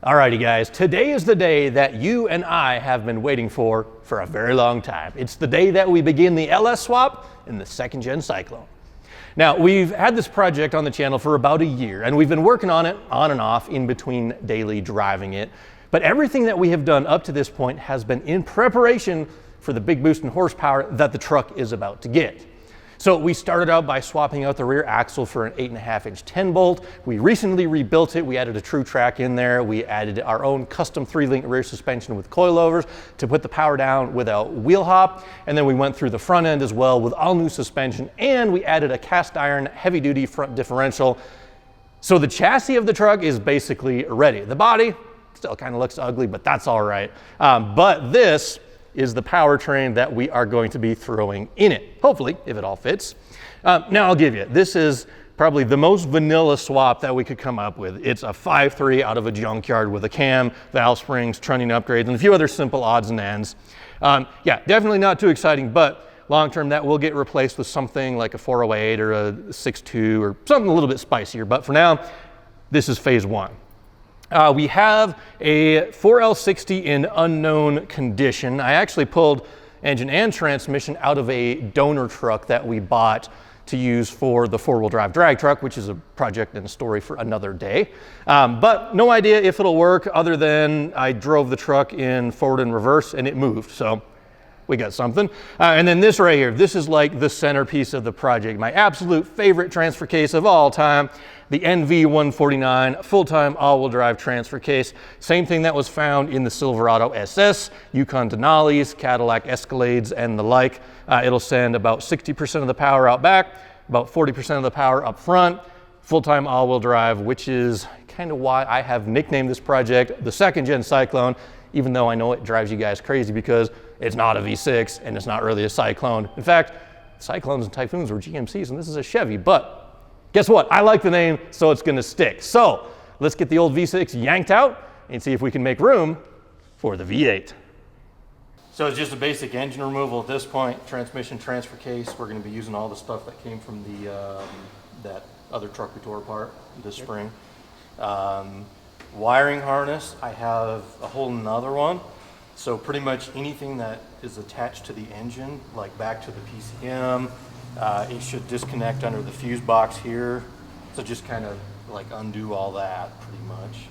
Alrighty guys, today is the day that you and I have been waiting for a very long time. It's the day that we begin the LS swap in the second Gen Syclone. Now, we've had this project on the channel for about a year, and we've been working on it on and off in between daily driving it. But everything that we have done up to this point has been in preparation for the big boost in horsepower that the truck is about to get. So we started out by swapping out the rear axle for an 8.5-inch 10 bolt. We recently rebuilt it. We added a true track in there. We added our own custom 3-link rear suspension with coilovers to put the power down without wheel hop. And then we went through the front end as well with all new suspension, and we added a cast iron heavy duty front differential. So the chassis of the truck is basically ready. The body still kind of looks ugly, but that's all right. But this is the powertrain that we are going to be throwing in it, hopefully, if it all fits. Now I'll give you, this is probably the most vanilla swap that we could come up with. It's a 5.3 out of a junkyard with a cam, valve springs, trunnion upgrades, and a few other simple odds and ends. Yeah, definitely not too exciting, but long-term that will get replaced with something like a 408 or a 6.2 or something a little bit spicier. But for now, this is phase one. We have a 4L60 in unknown condition. I actually pulled engine and transmission out of a donor truck that we bought to use for the 4-wheel drive drag truck, which is a project and a story for another day. But no idea if it'll work other than I drove the truck in forward and reverse and it moved. So we got something. And then this right here, this is like the centerpiece of the project. My absolute favorite transfer case of all time, the NV149 full-time all-wheel drive transfer case. Same thing that was found in the Silverado SS, Yukon Denali's, Cadillac Escalades, and the like. It'll send about 60% of the power out back, about 40% of the power up front, full-time all-wheel drive, which is kind of why I have nicknamed this project the second Gen Syclone, even though I know it drives you guys crazy because it's not a V6 and it's not really a Syclone. In fact, Cyclones and Typhoons were GMCs and this is a Chevy, but guess what? I like the name, so it's gonna stick. So let's get the old V6 yanked out and see if we can make room for the V8. So it's just a basic engine removal at this point, transmission transfer case. We're gonna be using all the stuff that came from the that other truck we tore apart this spring. Wiring harness, I have a whole nother one. So pretty much anything that is attached to the engine, like back to the PCM, it should disconnect under the fuse box here. So just kind of like undo all that pretty much.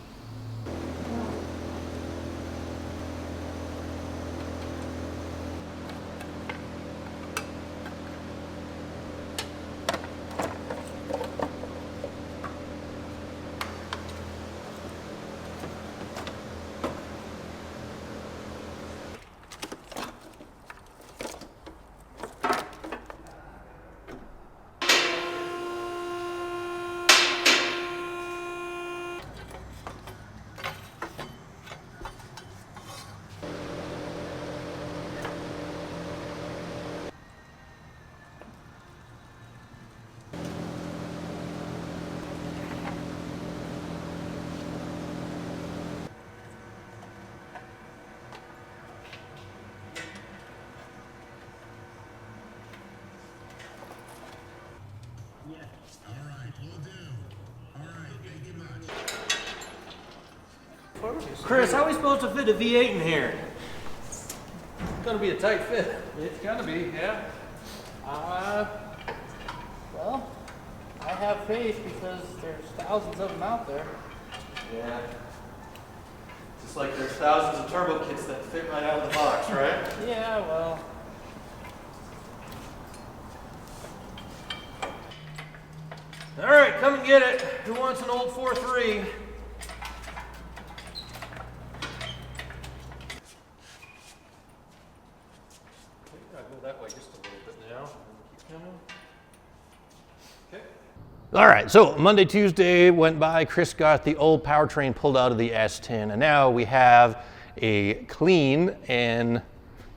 Chris, how are we supposed to fit a V8 in here? It's gonna be a tight fit. It's gonna be, yeah. Well, I have faith because there's thousands of them out there. Yeah. Just like there's thousands of turbo kits that fit right out of the box, right? Yeah, well. All right, come and get it. Who wants an old 4.3? That way just a little bit now. Keep coming. Okay. All right, so Monday, Tuesday went by. Chris got the old powertrain pulled out of the S10, and now we have a clean and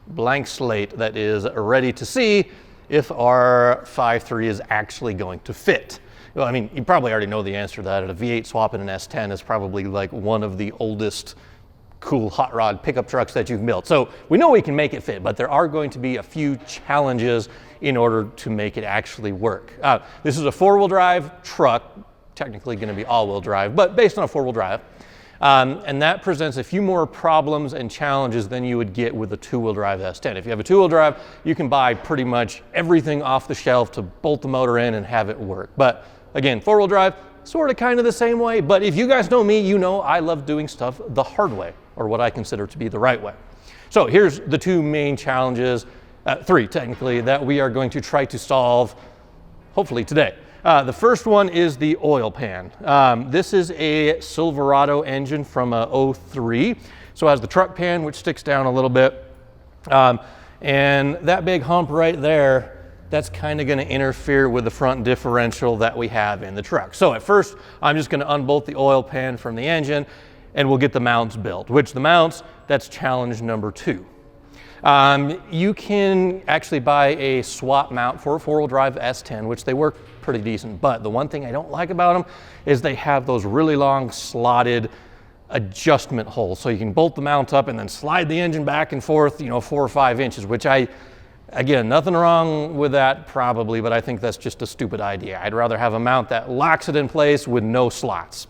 blank slate that is ready to see if our 5.3 is actually going to fit. Well, I mean, you probably already know the answer to that. A V8 swap in an S10 is probably like one of the oldest cool hot rod pickup trucks that you've built. So we know we can make it fit, but there are going to be a few challenges in order to make it actually work. This is a 4-wheel drive truck, technically going to be all-wheel drive, but based on a 4-wheel drive. And that presents a few more problems and challenges than you would get with a two-wheel drive S10. If you have a two-wheel drive, you can buy pretty much everything off the shelf to bolt the motor in and have it work. But again, four-wheel drive, sort of kind of the same way. But if you guys know me, you know I love doing stuff the hard way, or what I consider to be the right way. So here's the two main challenges, three technically, that we are going to try to solve, hopefully today. The first one is the oil pan. This is a Silverado engine from a 03. So it has the truck pan, which sticks down a little bit. And that big hump right there, that's kind of going to interfere with the front differential that we have in the truck. So at first, I'm just going to unbolt the oil pan from the engine, and we'll get the mounts built, which the mounts, that's challenge number 2. You can actually buy a swap mount for a four-wheel drive S10, which they work pretty decent. But the one thing I don't like about them is they have those really long slotted adjustment holes. So you can bolt the mount up and then slide the engine back and forth, 4 or 5 inches, which again, nothing wrong with that probably, but I think that's just a stupid idea. I'd rather have a mount that locks it in place with no slots.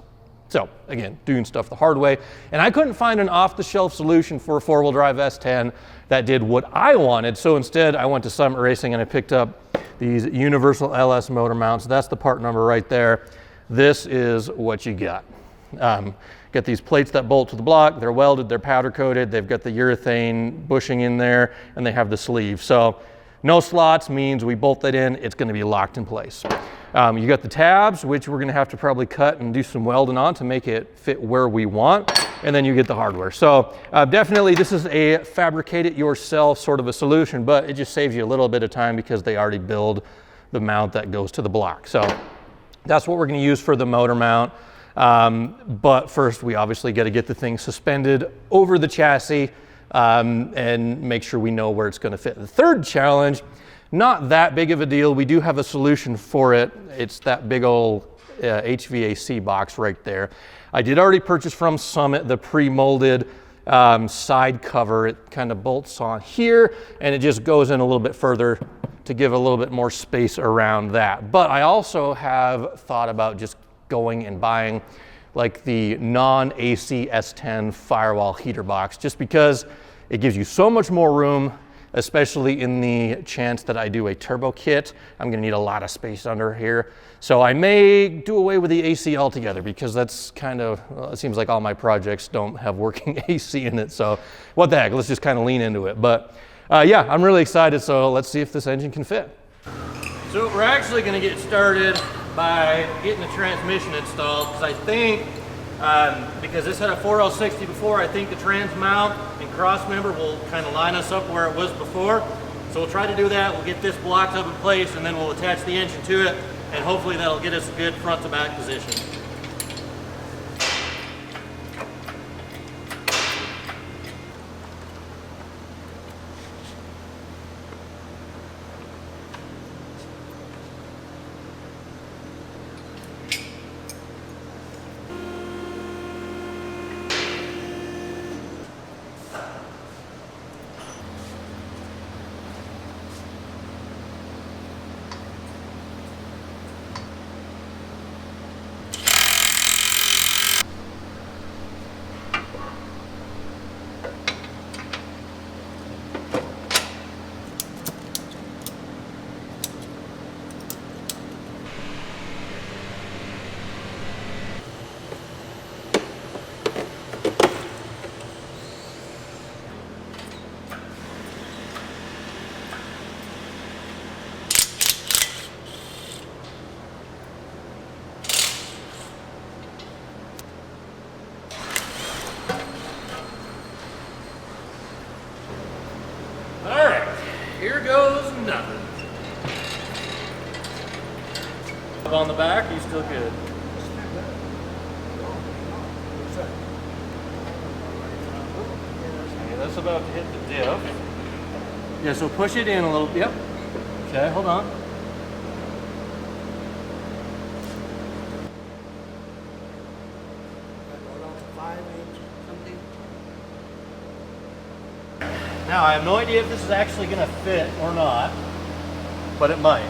So again, doing stuff the hard way. And I couldn't find an off-the-shelf solution for a four-wheel drive S10 that did what I wanted. So instead I went to Summit Racing and I picked up these universal LS motor mounts. That's the part number right there. This is what you got. Got these plates that bolt to the block. They're welded, they're powder coated. They've got the urethane bushing in there, and they have the sleeve. So no slots means we bolt that in, it's going to be locked in place. You got the tabs, which we're going to have to probably cut and do some welding on to make it fit where we want. And then you get the hardware. So definitely this is a fabricate it yourself sort of a solution, but it just saves you a little bit of time because they already build the mount that goes to the block. So that's what we're going to use for the motor mount. But first we obviously got to get the thing suspended over the chassis and make sure we know where it's going to fit. The third challenge, not that big of a deal. We do have a solution for it. It's that big old HVAC box right there. I did already purchase from Summit the pre-molded side cover. It kind of bolts on here and it just goes in a little bit further to give a little bit more space around that. But I also have thought about just going and buying like the non-AC S10 firewall heater box, just because it gives you so much more room, especially in the chance that I do a turbo kit. I'm gonna need a lot of space under here. So I may do away with the AC altogether because that's kind of, well, it seems like all my projects don't have working AC in it. So what the heck, let's just kind of lean into it. But yeah, I'm really excited. So let's see if this engine can fit. So we're actually gonna get started by getting the transmission installed, because I think, because this had a 4L60 before, I think the trans mount and cross member will kind of line us up where it was before. So we'll try to do that. We'll get this blocked up in place and then we'll attach the engine to it, and hopefully that'll get us a good front to back position. Here goes nothing. On the back, he's still good. Okay, that's about to hit the diff. Yeah, so push it in a little. Yep. Okay, hold on. Now, I have no idea if this is actually going to fit or not, but it might.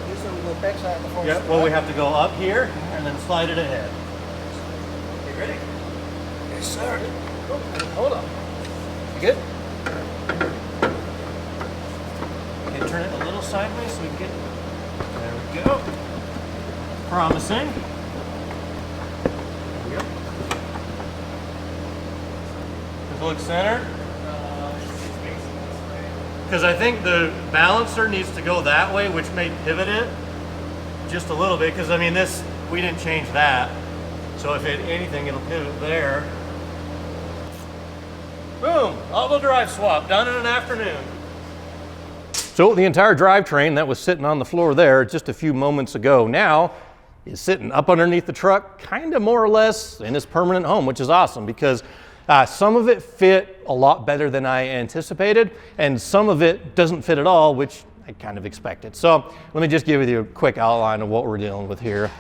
This one will go backside before. Yep, well, we have to go up here and then slide it ahead. Okay, ready? Yes, sir. Hold on. You good? Okay, turn it a little sideways so we can get. There we go. Promising. There we go. Does it look centered? Because I think the balancer needs to go that way, which may pivot it just a little bit. Because I mean, this, we didn't change that. So if anything, it'll pivot there. Boom, all-wheel drive swap, done in an afternoon. So the entire drivetrain that was sitting on the floor there just a few moments ago now is sitting up underneath the truck, kind of more or less in its permanent home, which is awesome because some of it fit a lot better than I anticipated, and some of it doesn't fit at all, which I kind of expected. So let me just give you a quick outline of what we're dealing with here.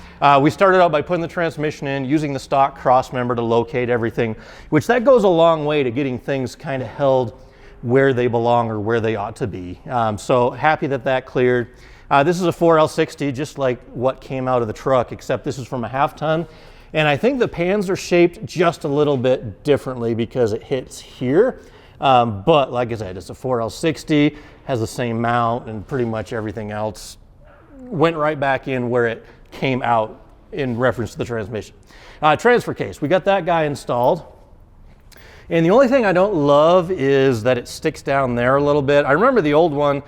We started out by putting the transmission in, using the stock cross member to locate everything, which that goes a long way to getting things kind of held where they belong or where they ought to be. So happy that that cleared. This is a 4L60, just like what came out of the truck, except this is from a half ton. And I think the pans are shaped just a little bit differently because it hits here. But like I said, it's a 4L60, has the same mount, and pretty much everything else went right back in where it came out in reference to the transmission. Transfer case, we got that guy installed. And the only thing I don't love is that it sticks down there a little bit. I remember the old one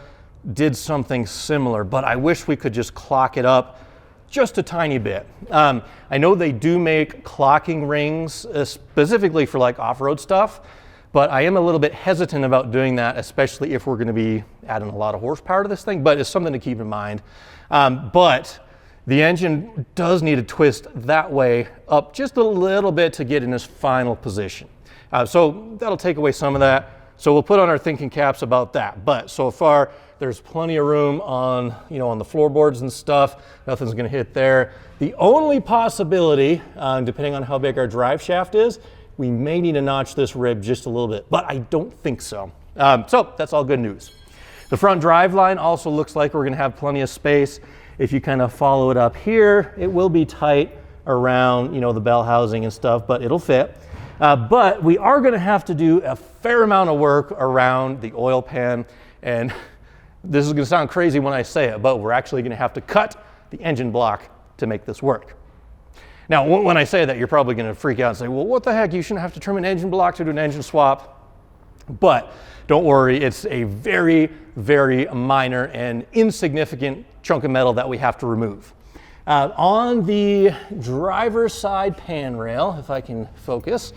did something similar, but I wish we could just clock it up just a tiny bit. I know they do make clocking rings specifically for like off-road stuff, but I am a little bit hesitant about doing that, especially if we're going to be adding a lot of horsepower to this thing, but it's something to keep in mind. But the engine does need to twist that way up just a little bit to get in its final position. So that'll take away some of that. So we'll put on our thinking caps about that. But so far, there's plenty of room on, on the floorboards and stuff. Nothing's going to hit there. The only possibility, depending on how big our drive shaft is, we may need to notch this rib just a little bit, but I don't think so. So that's all good news. The front drive line also looks like we're going to have plenty of space. If you kind of follow it up here, it will be tight around, the bell housing and stuff, but it'll fit. But we are going to have to do a fair amount of work around the oil pan, and this is going to sound crazy when I say it, but we're actually going to have to cut the engine block to make this work. Now, when I say that, you're probably going to freak out and say, well, what the heck? You shouldn't have to trim an engine block to do an engine swap. But don't worry, it's a very, very minor and insignificant chunk of metal that we have to remove. On the driver's side pan rail, if I can focus,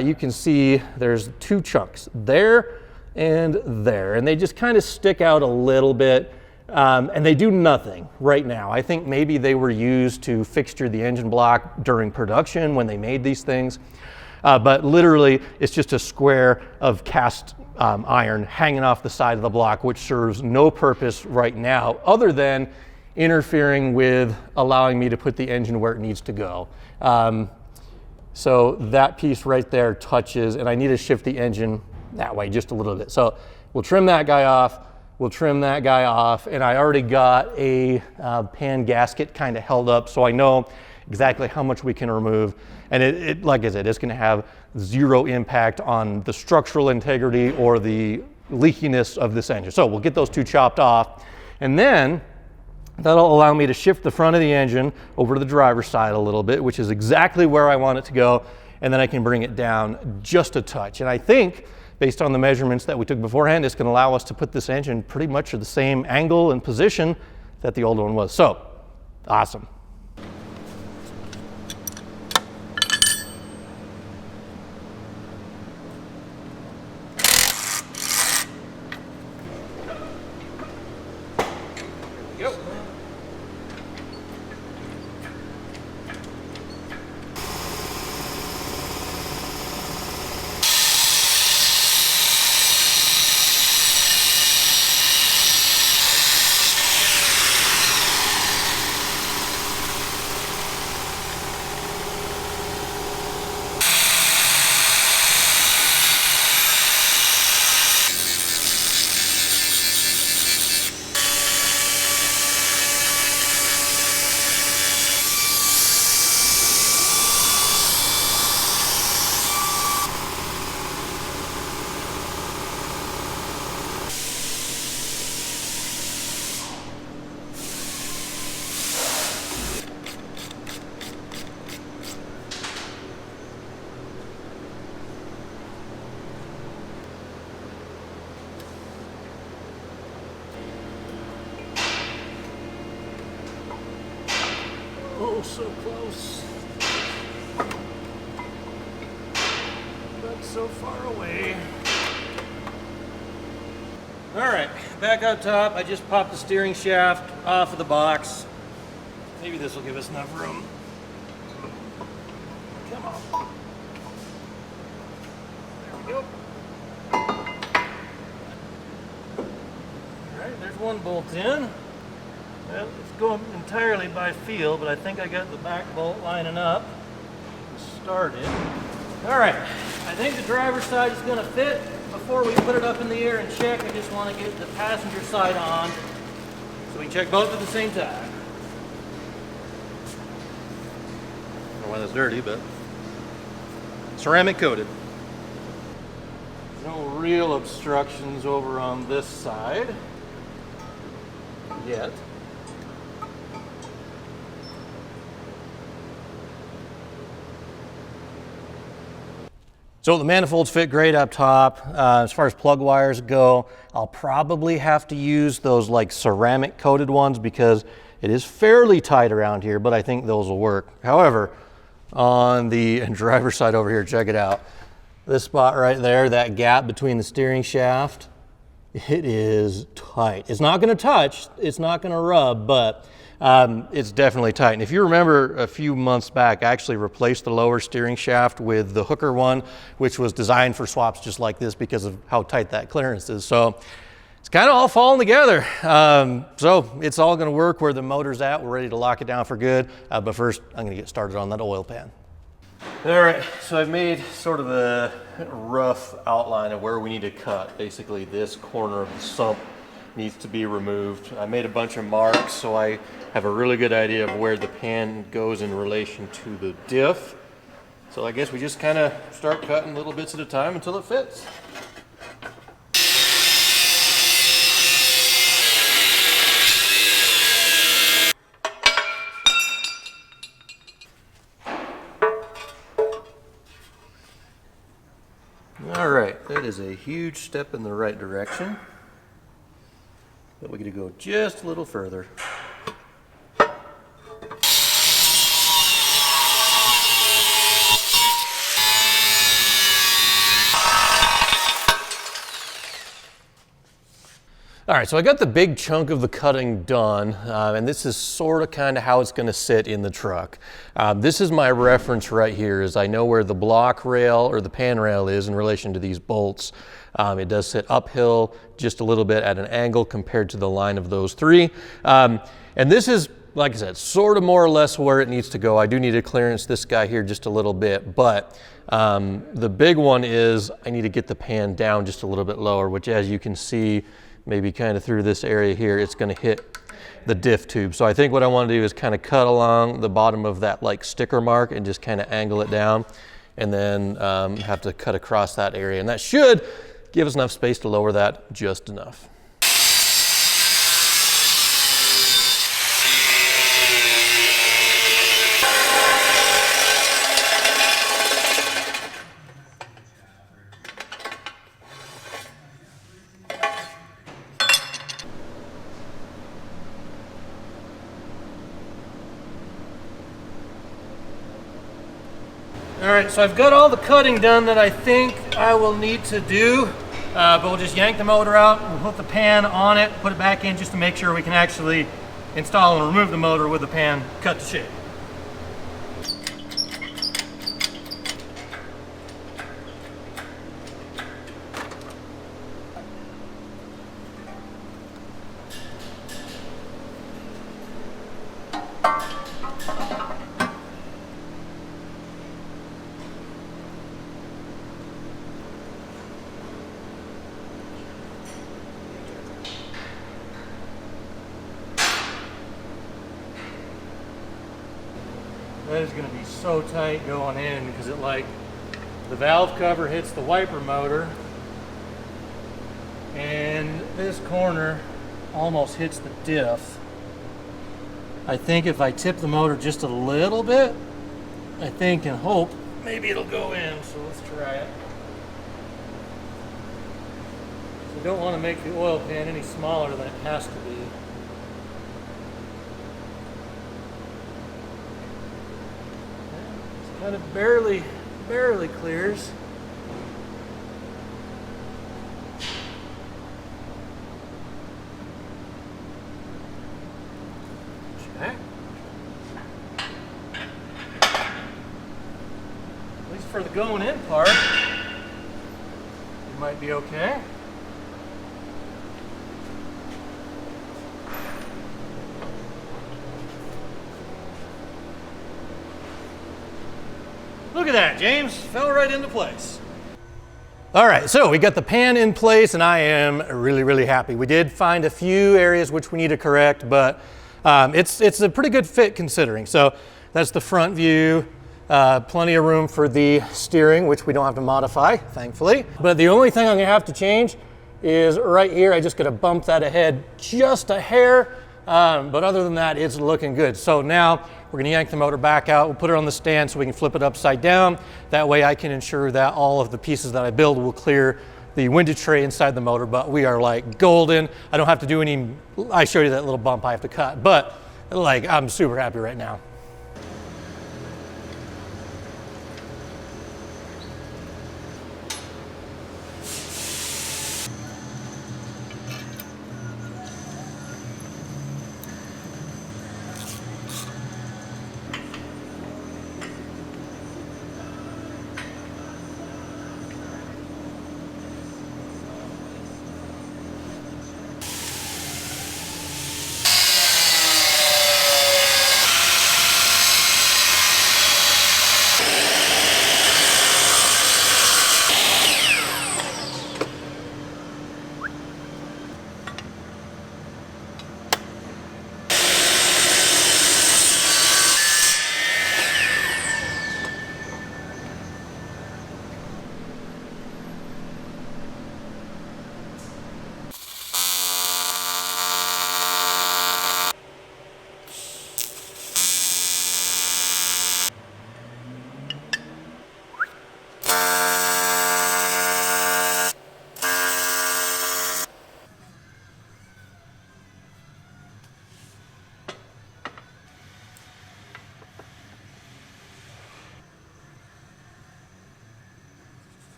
you can see there's two chunks, there and there, and they just kind of stick out a little bit, and they do nothing right now. I think maybe they were used to fixture the engine block during production when they made these things, but literally it's just a square of cast iron hanging off the side of the block, which serves no purpose right now other than interfering with allowing me to put the engine where it needs to go. So that piece right there touches, and I need to shift the engine that way just a little bit. So we'll trim that guy off, we'll trim that guy off, and I already got a pan gasket kind of held up so I know exactly how much we can remove. And it like I said, it's going to have zero impact on the structural integrity or the leakiness of this engine. So we'll get those two chopped off, and then that'll allow me to shift the front of the engine over to the driver's side a little bit, which is exactly where I want it to go, and then I can bring it down just a touch. And I think, based on the measurements that we took beforehand, it's going to allow us to put this engine pretty much at the same angle and position that the old one was. So, awesome. Oh, so close. But so far away. All right, back up top, I just popped the steering shaft off of the box. Maybe this will give us enough room. Come on. There we go. All right, there's one bolt in. Well, it's going entirely by feel, but I think I got the back bolt lining up and started. All right, I think the driver's side is going to fit. Before we put it up in the air and check, I just want to get the passenger side on so we can check both at the same time. I don't know why that's dirty, but ceramic coated. No real obstructions over on this side yet. So the manifolds fit great up top. As far as plug wires go, I'll probably have to use those like ceramic coated ones because it is fairly tight around here, but I think those will work. However, on the driver's side over here, check it out. This spot right there, that gap between the steering shaft, it is tight. It's not gonna touch, it's not gonna rub, but it's definitely tight. And if you remember a few months back, I actually replaced the lower steering shaft with the hooker one, which was designed for swaps just like this because of how tight that clearance is. So it's kind of all falling together. So it's all gonna work where the motor's at. We're ready to lock it down for good. But first, I'm gonna get started on that oil pan. All right, so I've made sort of a rough outline of where we need to cut. Basically, this corner of the sump needs to be removed. I made a bunch of marks so I have a really good idea of where the pan goes in relation to the diff. So I guess we just kind of start cutting little bits at a time until it fits. All right, that is a huge step in the right direction. But we got to go just a little further. All right, so I got the big chunk of the cutting done, and this is sort of kind of how it's going to sit in the truck. This is my reference right here, is I know where the block rail or the pan rail is in relation to these bolts. It does sit uphill just a little bit at an angle compared to the line of those three. And this is, like I said, sort of more or less where it needs to go. I do need to clearance this guy here just a little bit, but the big one is I need to get the pan down just a little bit lower, which, as you can see, maybe kind of through this area here, it's going to hit the diff tube. So I think what I want to do is kind of cut along the bottom of that like sticker mark and just kind of angle it down, and then have to cut across that area. And that should give us enough space to lower that just enough. All right, so I've got all the cutting done that I think I will need to do, but we'll just yank the motor out, we'll put the pan on it, put it back in just to make sure we can actually install and remove the motor with the pan cut to shape. That is going to be so tight going in because it the valve cover hits the wiper motor and this corner almost hits the diff. I think if I tip the motor just a little bit, I think and hope maybe it'll go in, so let's try it. So we don't want to make the oil pan any smaller than it has to be. kind of barely clears. Check. At least for the going in part, it might be okay. Look at that, James. Fell right into place. All right, so we got the pan in place and I am really happy. We did find a few areas which we need to correct, but it's a pretty good fit considering. So that's the front view. Plenty of room for the steering, which we don't have to modify, thankfully. But the only thing I'm gonna have to change is right here. I just gotta bump that ahead just a hair. But other than that, it's looking good. So now we're gonna yank the motor back out. We'll put it on the stand so we can flip it upside down. That way I can ensure that all of the pieces that I build will clear the windage tray inside the motor, but we are like golden. I don't have to do any, I showed you that little bump I have to cut, but like I'm super happy right now.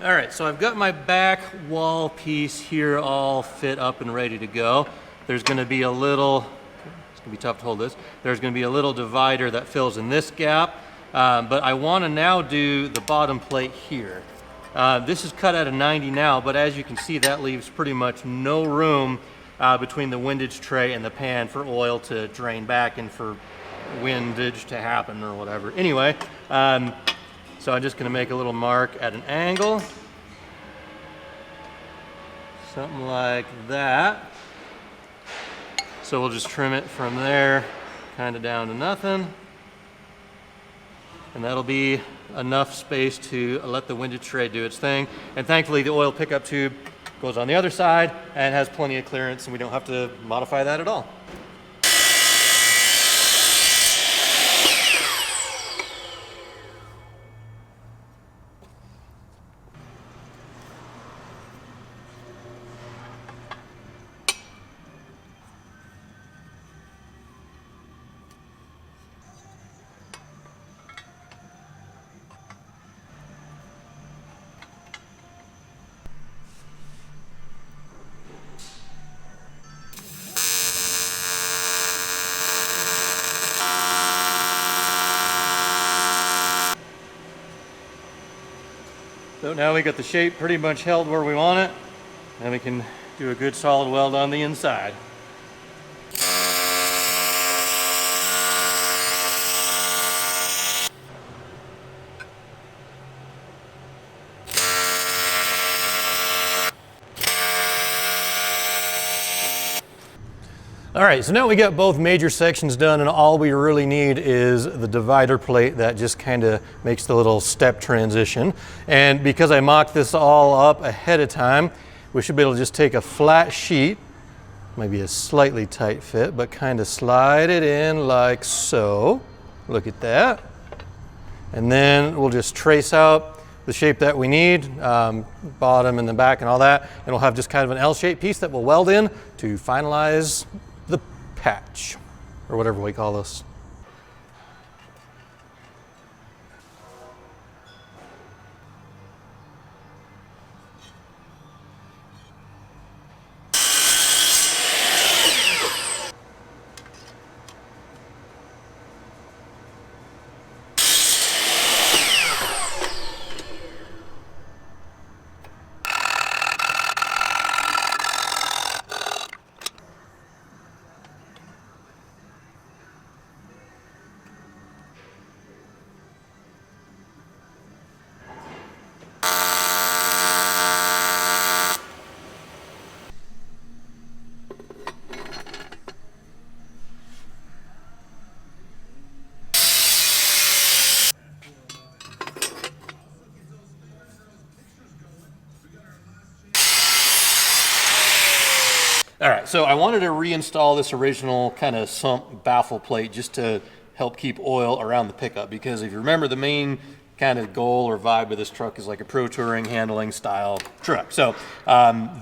All right, so I've got my back wall piece here all fit up and ready to go. There's gonna be a little, it's gonna be tough to hold this, there's gonna be a little divider that fills in this gap, but I wanna now do the bottom plate here. This is cut at a 90 now, but as you can see, that leaves pretty much no room between the windage tray and the pan for oil to drain back and for windage to happen or whatever. Anyway, so I'm just gonna make a little mark at an angle. Something like that. So we'll just trim it from there, kind of down to nothing. And that'll be enough space to let the windage tray do its thing. And thankfully the oil pickup tube goes on the other side and has plenty of clearance and we don't have to modify that at all. So now we got the shape pretty much held where we want it, and we can do a good solid weld on the inside. All right, so now we got both major sections done, and all we really need is the divider plate that just kind of makes the little step transition. And because I mocked this all up ahead of time, we should be able to just take a flat sheet, maybe a slightly tight fit, but kind of slide it in like so. Look at that. And then we'll just trace out the shape that we need, bottom and the back and all that, and we'll have just kind of an L-shaped piece that we'll weld in to finalize the patch, or whatever we call this. All right, so I wanted to reinstall this original kind of sump baffle plate just to help keep oil around the pickup, because if you remember, the main kind of goal or vibe of this truck is like a pro touring handling style truck. So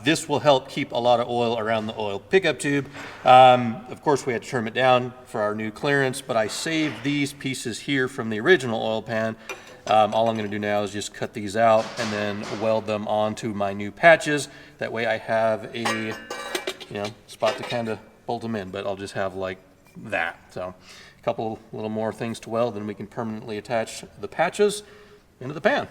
this will help keep a lot of oil around the oil pickup tube. Of course, we had to trim it down for our new clearance, but I saved these pieces here from the original oil pan. All I'm going to do now is just cut these out and then weld them onto my new patches. That way I have a spot to kind of bolt them in, but I'll just have like that. So a couple little more things to weld, and we can permanently attach the patches into the pan.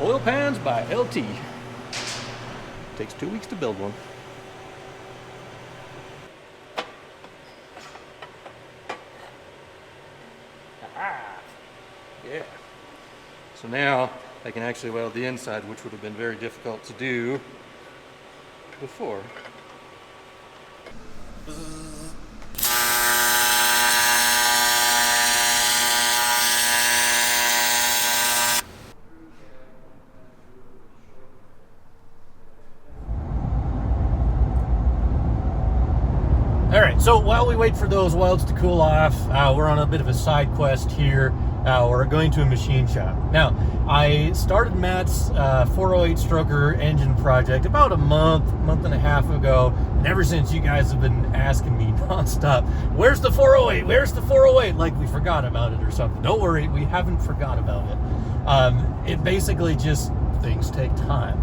Oil pans by LT. Takes 2 weeks to build one. Yeah. So now I can actually weld the inside, which would have been very difficult to do before. All right, so while we wait for those welds to cool off, we're on a bit of a side quest here. We're going to a machine shop. Now, I started Matt's 408 stroker engine project about a month and a half ago, and ever since you guys have been asking me nonstop, where's the 408? Where's the 408? Like we forgot about it or something. Don't worry, we haven't forgot about it. It basically just, things take time.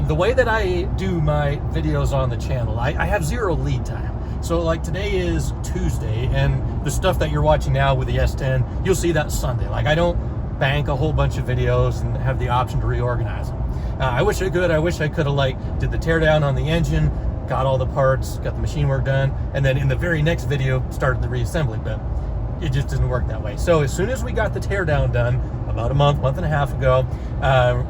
The way that I do my videos on the channel, I have zero lead time. So like today is Tuesday, and the stuff that you're watching now with the S10, you'll see that Sunday. Like I don't bank a whole bunch of videos and have the option to reorganize them. I wish I could. I wish I could have like did the teardown on the engine, got all the parts, got the machine work done, and then in the very next video started the reassembly, but it just didn't work that way. So as soon as we got the teardown done, about a month and a half ago,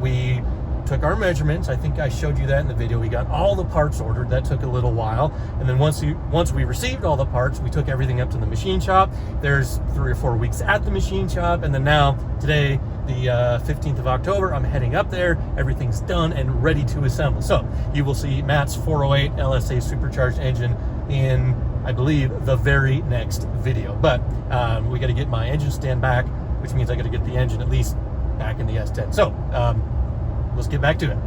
we took our measurements. I think I showed you that in the video. We got all the parts ordered. That took a little while. And then once we received all the parts, we took everything up to the machine shop. There's 3 or 4 weeks at the machine shop. And then now, today, the 15th of October, I'm heading up there. Everything's done and ready to assemble. So you will see Matt's 408 LSA supercharged engine in, I believe, the very next video. But we got to get my engine stand back, which means I got to get the engine at least back in the S10. So, let's get back to it.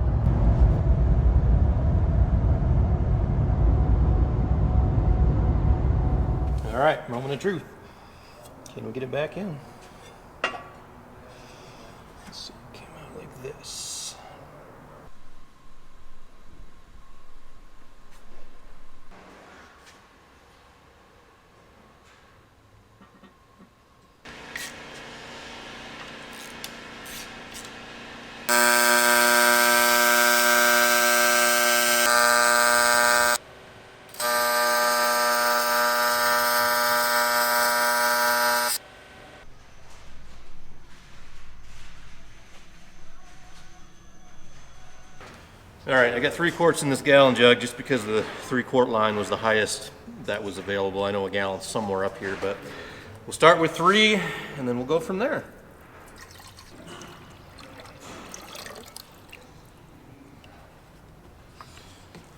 All right, moment of truth. Can we get it back in? Let's see, it came out like this. All right, I got 3 quarts in this gallon jug just because the 3-quart line was the highest that was available. I know a gallon's somewhere up here, but we'll start with 3 and then we'll go from there.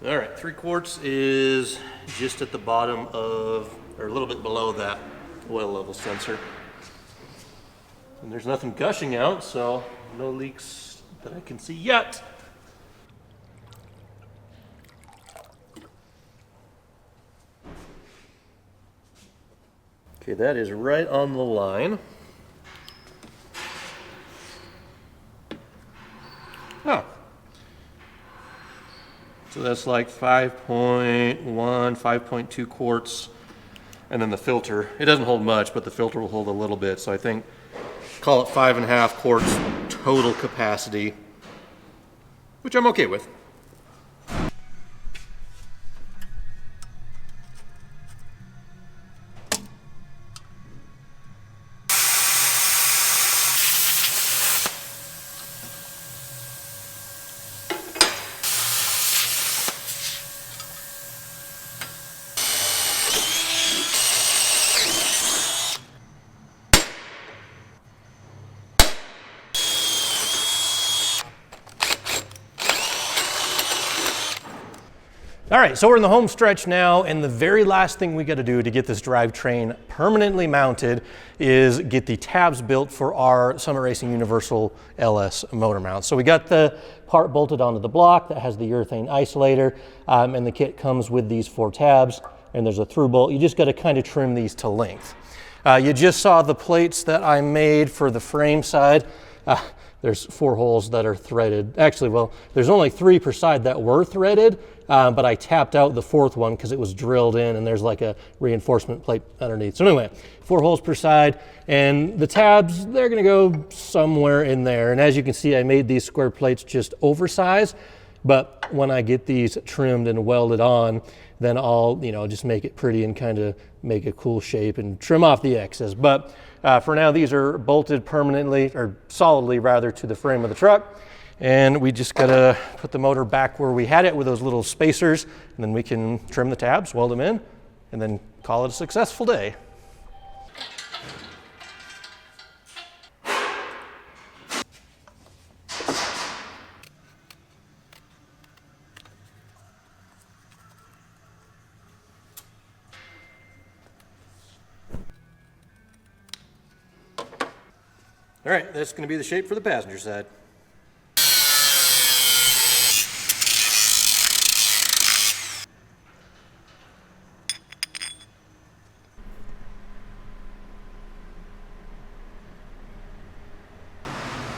All right, 3 quarts is just at the bottom of, or a little bit below that oil level sensor. And there's nothing gushing out, so no leaks that I can see yet. Okay, that is right on the line. Oh. So that's like 5.1, 5.2 quarts. And then the filter, it doesn't hold much, but the filter will hold a little bit. So I think, call it 5.5 quarts total capacity, which I'm okay with. All right, so we're in the home stretch now, and the very last thing we got to do to get this drivetrain permanently mounted is get the tabs built for our Summit Racing Universal LS motor mount. So we got the part bolted onto the block that has the urethane isolator, and the kit comes with these 4 tabs, and there's a through bolt. You just got to kind of trim these to length. You just saw the plates that I made for the frame side. There's 4 holes that are threaded. Actually, well, there's only 3 per side that were threaded, but I tapped out the 4th one because it was drilled in, and there's like a reinforcement plate underneath. So anyway, 4 holes per side, and the tabs, they're gonna go somewhere in there. And as you can see, I made these square plates just oversized, but when I get these trimmed and welded on, then I'll, just make it pretty and kind of make a cool shape and trim off the excess. But for now, these are bolted permanently, or solidly rather, to the frame of the truck. And we just gotta put the motor back where we had it with those little spacers, and then we can trim the tabs, weld them in, and then call it a successful day. All right, that's gonna be the shape for the passenger side.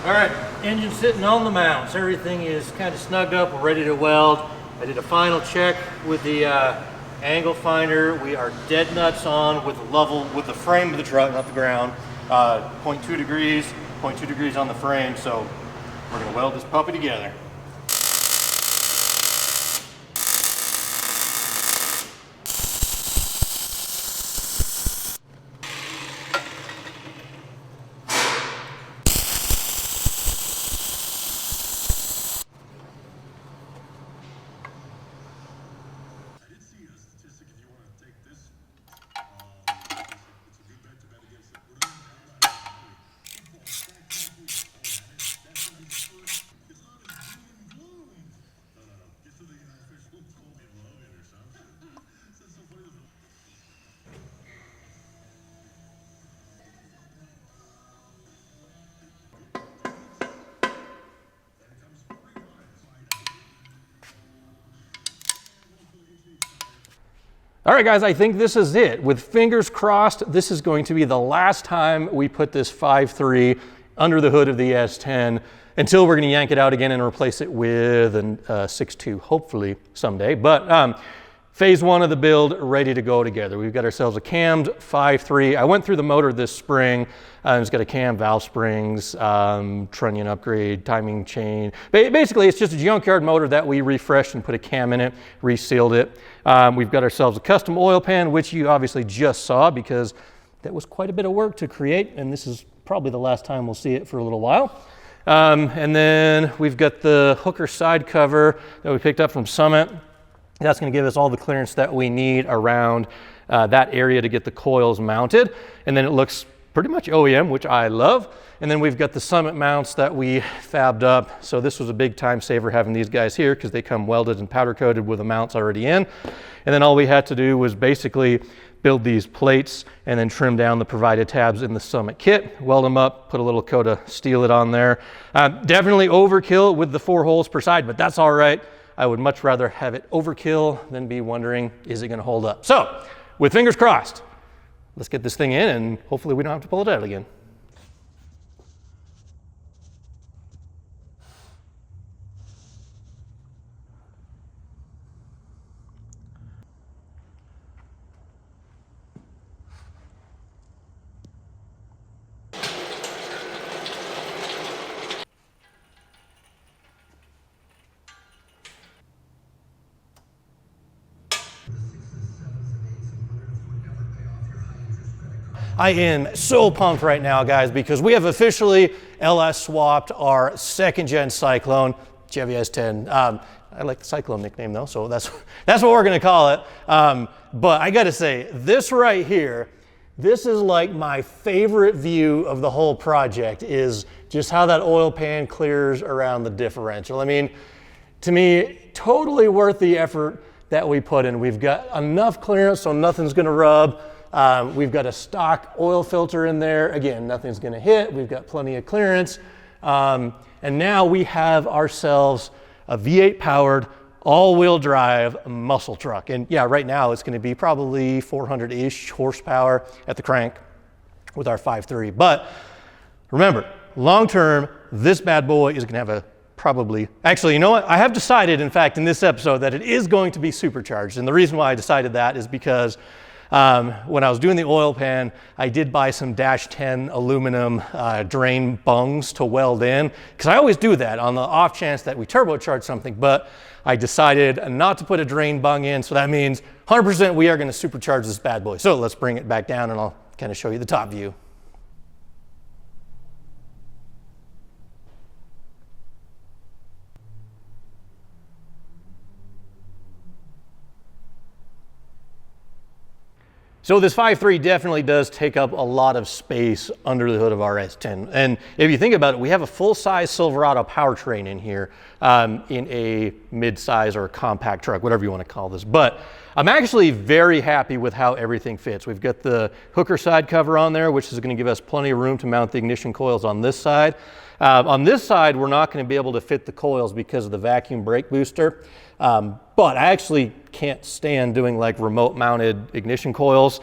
All right, engine sitting on the mounts. Everything is kind of snugged up. We're ready to weld. I did a final check with the angle finder. We are dead nuts on with the level, with the frame of the truck, not the ground. 0.2 degrees on the frame. So we're gonna weld this puppy together. All right, guys, I think this is it. With fingers crossed, this is going to be the last time we put this 5.3 under the hood of the S10 until we're going to yank it out again and replace it with a 6.2, hopefully someday. But phase 1 of the build ready to go together. We've got ourselves a cammed 5.3. I went through the motor this spring. It's got a cam, valve springs, trunnion upgrade, timing chain. Basically, it's just a junkyard motor that we refreshed and put a cam in it, resealed it. We've got ourselves a custom oil pan, which you obviously just saw because that was quite a bit of work to create, and this is probably the last time we'll see it for a little while. And then we've got the hooker side cover that we picked up from Summit. That's going to give us all the clearance that we need around that area to get the coils mounted. And then it looks pretty much OEM, which I love. And then we've got the Summit mounts that we fabbed up. So this was a big time saver having these guys here because they come welded and powder coated with the mounts already in. And then all we had to do was basically build these plates and then trim down the provided tabs in the Summit kit, weld them up, put a little coat of steel it on there. Definitely overkill with the 4 holes per side, but that's all right. I would much rather have it overkill than be wondering, is it gonna hold up? So, with fingers crossed, let's get this thing in and hopefully we don't have to pull it out again. I am so pumped right now, guys, because we have officially LS swapped our 2nd Gen Syclone, Chevy S10. I like the Cyclone nickname though, so that's what we're gonna call it. But I gotta say, this right here, this is like my favorite view of the whole project, is just how that oil pan clears around the differential. I mean, to me, totally worth the effort that we put in. We've got enough clearance so nothing's gonna rub. We've got a stock oil filter in there. Again, nothing's gonna hit. We've got plenty of clearance. And now we have ourselves a V8 powered all-wheel drive muscle truck. And yeah, right now it's gonna be probably 400-ish horsepower at the crank with our 5.3. But remember, long-term, this bad boy is gonna have a actually, you know what? I have decided, in fact, in this episode that it is going to be supercharged. And the reason why I decided that is because when I was doing the oil pan, I did buy some Dash 10 aluminum drain bungs to weld in, because I always do that on the off chance that we turbocharge something, but I decided not to put a drain bung in, so that means 100% we are going to supercharge this bad boy. So let's bring it back down and I'll kind of show you the top view. So this 5.3 definitely does take up a lot of space under the hood of our S10. And if you think about it, we have a full-size Silverado powertrain in here in a mid-size or compact truck, whatever you want to call this. But I'm actually very happy with how everything fits. We've got the hooker side cover on there, which is going to give us plenty of room to mount the ignition coils on this side. On this side, we're not going to be able to fit the coils because of the vacuum brake booster. But I actually can't stand doing like remote mounted ignition coils.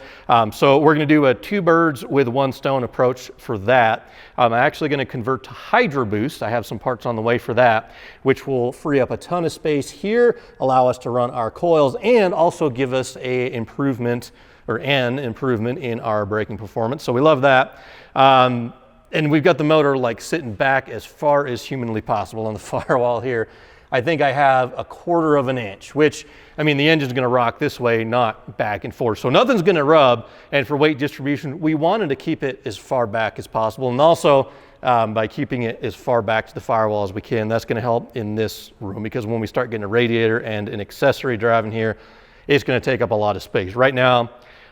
So we're going to do a 2 birds with 1 stone approach for that. I'm actually going to convert to Hydro Boost. I have some parts on the way for that, which will free up a ton of space here, allow us to run our coils, and also give us an improvement in our braking performance. So we love that. And we've got the motor like sitting back as far as humanly possible on the firewall here. I think I have 1/4 of an inch, which, I mean, the engine's gonna rock this way, not back and forth. So nothing's gonna rub, and for weight distribution, we wanted to keep it as far back as possible. And also, by keeping it as far back to the firewall as we can, that's gonna help in this room, because when we start getting a radiator and an accessory driving here, it's gonna take up a lot of space. Right now,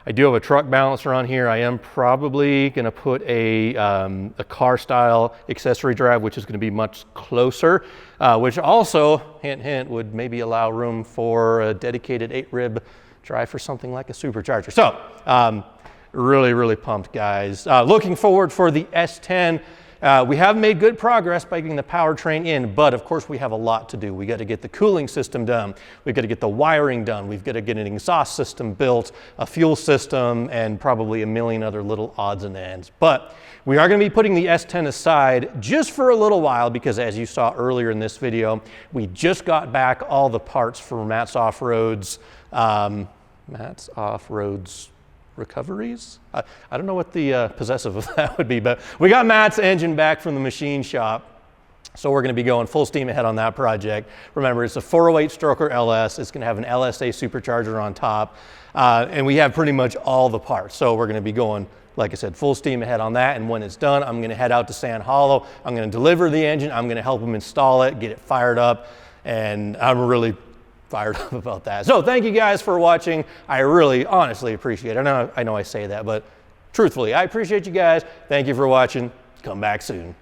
I do have a truck balancer on here. I am probably gonna put a car style accessory drive, which is gonna be much closer, which also, hint, hint, would maybe allow room for a dedicated 8-rib drive for something like a supercharger. So, really, really pumped, guys. Looking forward for the S10. We have made good progress by getting the powertrain in, but of course we have a lot to do. We got to get the cooling system done. We've got to get the wiring done. We've got to get an exhaust system built, a fuel system, and probably a million other little odds and ends. But we are going to be putting the S10 aside just for a little while, because as you saw earlier in this video, we just got back all the parts for Matt's Off-Road's, recoveries? I don't know what the possessive of that would be, but we got Matt's engine back from the machine shop. So we're going to be going full steam ahead on that project. Remember, it's a 408 stroker LS. It's going to have an LSA supercharger on top. And we have pretty much all the parts. So we're going to be going, like I said, full steam ahead on that. And when it's done, I'm going to head out to Sand Hollow. I'm going to deliver the engine. I'm going to help them install it, get it fired up. And I'm really fired up about that. So thank you guys for watching. I really, honestly appreciate it. I know I say that, but truthfully, I appreciate you guys. Thank you for watching. Come back soon.